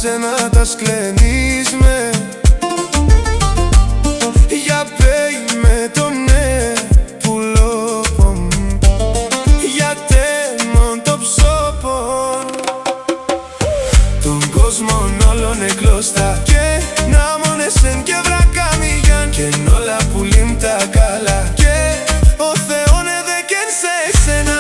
σένα τα σκλενείς με. Για πέι με τον ναι πουλόπον, για τέμον το ψόπον. Τον κόσμον όλων εκλώστα και να μόνεσεν και βρακάμιγιαν και όλα πουλήν τα καλά και ο Θεόν εδεκεν σε εσένα.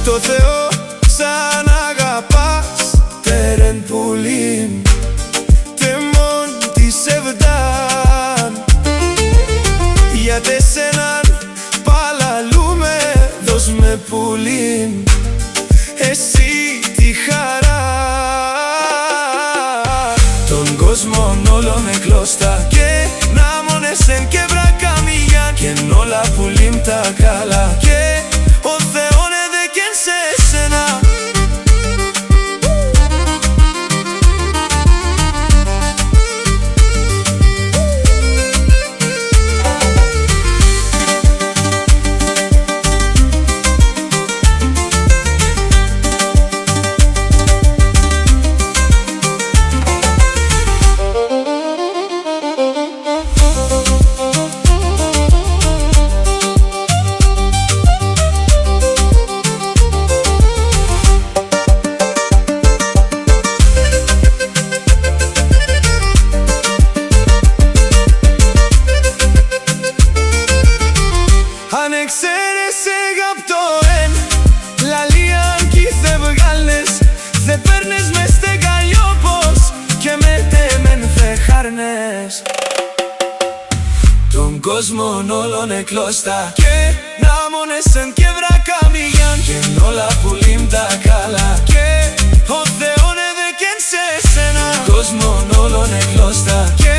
Το Θεό σαν αγαπάς τερεν πουλήν τεμόν της ευδάν. Για τεσέναν παλαλούμε, δώσ' με πουλήν εσύ τη χαρά. Τον κόσμον όλων εκλώστα και να μόνεσεν και βρακάμιγιαν και όλα πουλήν τα καλά και ο Θεόν εδεκεν σε εσένα. Αν εξαίρεσαι γαπτό εν λαλίαν κι θε βγάλες, θε παίρνες μες στεγαλιό πως και με τέμεν θε χάρνες. Τον κόσμον όλων εκλώστα και να μόνεσεν και βρακάμιγιαν και όλα πουλήν τα καλά και ο Θεόν εδεκεν σε εσένα. Κόσμον όλων εκλώστα και